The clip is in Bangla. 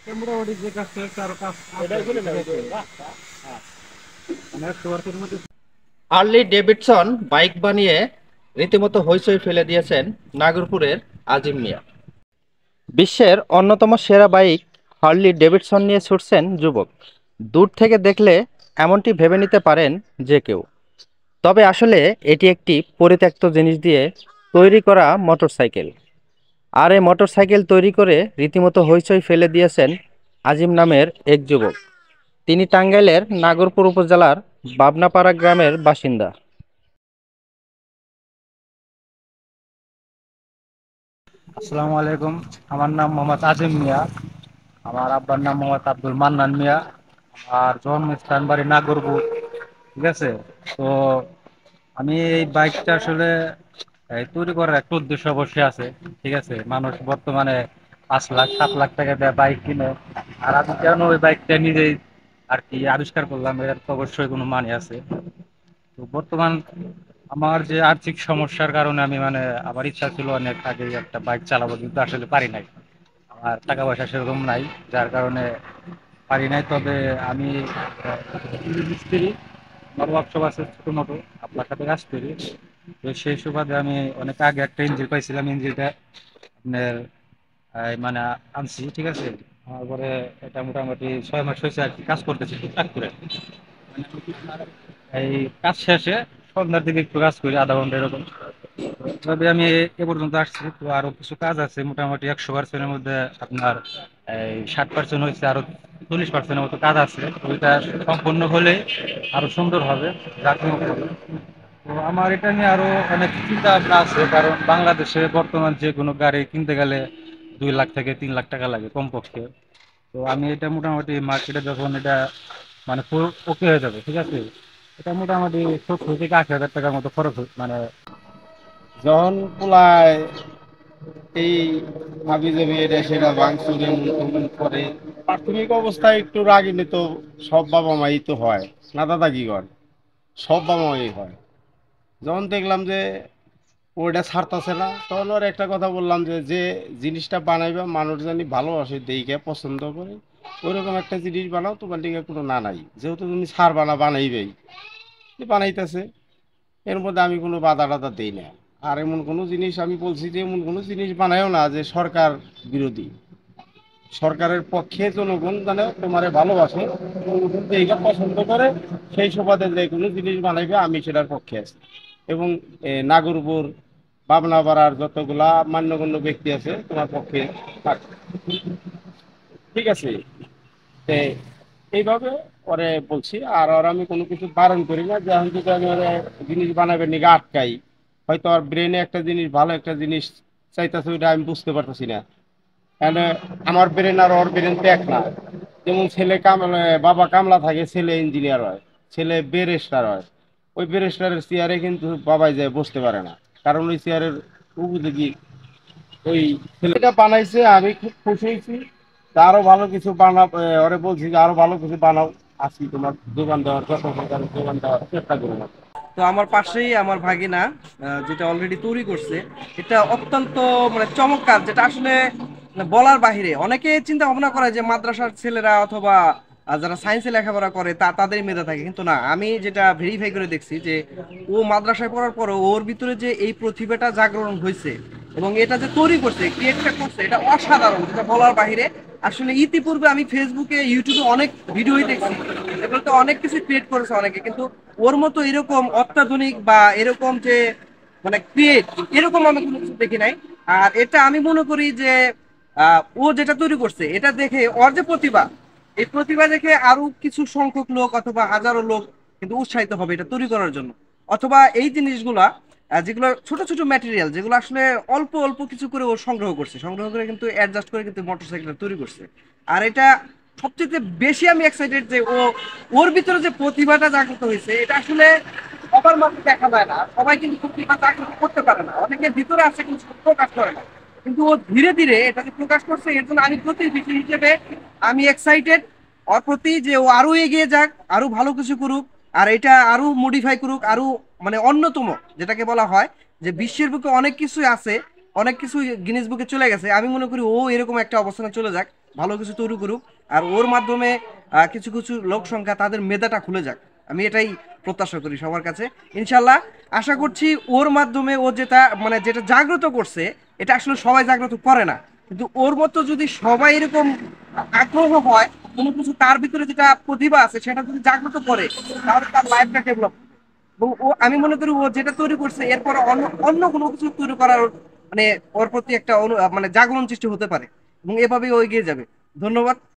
মোটামুটি যে কাজ করে আরো কাজ আছে ঠিক আছে। মানে 100% মধ্যে হার্লি ডেভিডসন বাইক বানিয়ে রীতিমতো হইচই ফেলে দিয়েছেন নাগরপুরের আজিম মিয়া। বিশ্বের অন্যতম সেরা বাইক হার্লি ডেভিডসন নিয়ে ছুটছেন যুবক। দূর থেকে দেখলে এমনটি ভেবে নিতে পারেন যে কেউ, তবে আসলে এটি একটি পরিত্যক্ত জিনিস দিয়ে তৈরি করা মোটরসাইকেল। আর এই মোটরসাইকেল তৈরি করে রীতিমতো হইচই ফেলে দিয়েছেন আজিম নামের এক যুবক। তিনি টাঙ্গাইলের নাগরপুর উপজেলার বাবনাপাড়া গ্রামের বাসিন্দা। আসসালামু আলাইকুম। আমার নাম মোহাম্মদ আজিম মিয়া। আমার আব্বার নাম মোহাম্মদ আব্দুল মান্নান মিয়া। আর জন্মস্থান বাড়ি নাগরপুর, ঠিক আছে। তো আমি এই বাইকটা আসলে তৈরি করার একটা উদ্দেশ্য অবশ্যই আছে, ঠিক আছে। মানুষ বর্তমানে 5 লাখ 7 লাখ টাকা দিয়ে বাইক কিনে, আর আমি কেন ওই বাইকটা নিজেই আর কি আবিষ্কার করলাম, এর তো অবশ্যই কোনো মানে আছে। তো বর্তমান আমার যে আর্থিক সমস্যার কারণে আমি মানে আমার ইচ্ছা ছিল অনেক আগে একটা বাইক চালাবো, কিন্তু আসলে পারি নাই। আমার টাকা পয়সা সেরকম নাই, যার কারণে পারি নাই। তবে আমি মিস্ত্রি, আমার ওয়ার্কশপ আছে ছোট মোটো, আপনার সাথে কাজ করি। তো সেই সুবাদে আমি অনেক আগে একটা ইঞ্জিন পাইছিলাম, ইঞ্জিনটা আপনার মানে আনছি, ঠিক আছে। আমার পরে এটা মোটামুটি 6 মাস হয়েছে আর কি কাজ করতেছি টুকটাক করে। এই কাজ শেষে সন্ধ্যার দিকে একটু কাজ করি, আধা ঘন্টা এরকম। তবে আমি এ পর্যন্ত আসছি, তো আরো কিছু কাজ আছে। মোটামুটি 100%-এর মধ্যে আপনার 60% হয়েছে, আরো 40%-এর মতো কাজ আছে। ওইটা সম্পূর্ণ হলে আরো সুন্দর হবে, জাঁকজমক হবে। তো আমার এটা নিয়ে আরো অনেক চিন্তা ভাবনা আছে, কারণ বাংলাদেশে বর্তমান যে কোনো গাড়ি কিনতে গেলে 2 লাখ থেকে 3 লাখ টাকা লাগে কমপক্ষে। তো আমি এটা মোটামুটি মার্কেটে যখন এটা মানে ওকে হয়ে যাবে, ঠিক আছে, এটা মোটামুটি 70 থেকে 80 হাজার টাকার মতো খরচ মানে। যখন পোলায় এই হাবি জাবি এটা সেটা ভাঙচুর এমন তেমন করে, প্রাথমিক অবস্থায় একটু রাগিনী তো সব বাবা মাই তো হয়, না দাদা কি কর, সব বাবা মাই হয়। যখন দেখলাম যে ওইটা ছাড়তাছে না, তখন ওর একটা কথা বললাম যে যে জিনিসটা বানাইবা মানুষ জানি ভালোবাসে দেখে পছন্দ করে, ওইরকম একটা জিনিস বানাও, তোমার দিকে কোনো না নাই, যেহেতু তুমি ছাড় বানাইবেই, বানাইতেছে। এর মধ্যে আমি কোনো বাধা টাধা দেই না। আর এমন কোনো জিনিস আমি বলছি যে এমন কোনো জিনিস বানায়ও না যে সরকার বিরোধী। সরকারের পক্ষে জনগণ জানে তোমারে ভালোবাসে, জনগণ এইটা পছন্দ করে, সেই সুবাদে যে কোনো জিনিস বানাইবে আমি সেটার পক্ষে আছি। এবং নাগরপুর পাবনাপাড়ার যতগুলা মান্যগণ্য ব্যক্তি আছে তোমার পক্ষে থাকবে, ঠিক আছে। তে এইভাবে ওরে বলছি। আর আমি কোনো কিছু বারণ করি না, যে আমি যদি আমি ওরে জিনিস বানাবে নিগে আটকাই, হয়তো আর ব্রেনে একটা জিনিস ভালো একটা জিনিস চাইতেছে, ওইটা আমি বুঝতে পারতেছি না। মানে আমার ব্রেন আর ওর ব্রেন তো এক না। যেমন ছেলে বাবা কামলা থাকে, ছেলে ইঞ্জিনিয়ার হয়, ছেলে ব্যারিস্টার হয়। ওই ব্যারিস্টারের চেয়ারে কিন্তু বাবাই যায় বসতে পারে না, কারণ ওই চেয়ারের উপযোগী ওই ছেলেটা বানাইছে। আমি খুব খুশি হয়েছি। তা আরো ভালো কিছু ওরে বলছি যে আরো ভালো কিছু বানাও, আসি তোমার দোকান দেওয়ার যত প্রকার দোকান দেওয়ার চেষ্টা করবো। তো আমার পাশেই আমার ভাগিনা যেটা অলরেডি তৈরি করছে, এটা অত্যন্ত মানে চমৎকার, যেটা আসলে মানে বলার বাহিরে। অনেকে চিন্তা ভাবনা করে যে মাদ্রাসার ছেলেরা অথবা যারা সায়েন্সে লেখাপড়া করে তাদের মেধা থাকে, কিন্তু না, আমি যেটা ভেরিফাই করে দেখছি যে ও মাদ্রাসায় পড়ার পরও ওর ভিতরে যে এই প্রতিভাটা জাগরণ হয়েছে এবং এটা যে তৈরি করছে, ক্রিয়েটটা করছে, এটা অসাধারণ, যেটা বলার বাহিরে। আসলে ইতিপূর্বে আমি ফেসবুকে ইউটিউবে অনেক ভিডিওই দেখছি, এগুলোতে অনেক কিছু ক্রিয়েট করেছে অনেকে, কিন্তু ওর মতো এরকম অত্যাধুনিক বা এরকম যে মানে ক্রিয়েট, এরকম আমি কোনো কিছু দেখি নাই। আর এটা আমি মনে করি যে ও যেটা তৈরি করছে এটা দেখে ওর যে প্রতিভা, এই প্রতিভা দেখে আরো কিছু সংখ্যক লোক অথবা হাজারো লোক কিন্তু উৎসাহিত হবে এটা তৈরি করার জন্য। অথবা এই জিনিসগুলা যেগুলো ছোট ছোট ম্যাটেরিয়াল, যেগুলো আসলে অল্প অল্প কিছু করে ও সংগ্রহ করছে, সংগ্রহ করে কিন্তু অ্যাডজাস্ট করে কিন্তু মোটরসাইকেল তৈরি করছে। আর এটা সবচেয়ে বেশি আমি এক্সাইটেড যে ওর ভিতরে যে প্রতিভাটা জাগ্রত হয়েছে, এটা আসলে সবার মাঝে দেখা যায় না। সবাই কিন্তু প্রতিভা জাগ্রত করতে পারে না, অনেকের ভিতরে আছে কিন্তু প্রকাশ করে না। কিন্তু ও ধীরে ধীরে এটাকে প্রকাশ করছে, এর জন্য আমি প্রতিবেশী হিসেবে আমি এক্সাইটেড ওর প্রতি, যে ও আরো এগিয়ে যাক, আরো ভালো কিছু করুক, আর এটা আরো মডিফাই করুক, আরো মানে অন্যতম যেটাকে বলা হয় যে বিশ্বের বুকে অনেক কিছুই আছে, অনেক কিছু গিনেস বুকে চলে গেছে। আমি মনে করি ও এরকম একটা অবস্থানে চলে যাক, ভালো কিছু তৈরি করুক, আর ওর মাধ্যমে কিছু কিছু লোক সংখ্যা তাদের মেধাটা খুলে যাক। আমি এটাই প্রত্যাশা করি সবার কাছে। ইনশাল্লাহ আশা করছি ওর মাধ্যমে ও যেটা মানে যেটা জাগ্রত করছে, এটা আসলে সবাই জাগ্রত করে না, কিন্তু ওর মতো যদি সবাই এরকম আগ্রহ হয়, কোনো কিছু তার ভিতরে যেটা প্রতিভা আছে সেটা যদি জাগ্রত করে, তাহলে তার লাইফটা ডেভেলপ। এবং ও আমি মনে করি ও যেটা তৈরি করছে এরপর অন্য অন্য কোনো কিছু তৈরি করার মানে ওর প্রতি একটা মানে জাগরণ সৃষ্টি হতে পারে, এবং এভাবেই ও এগিয়ে যাবে। ধন্যবাদ।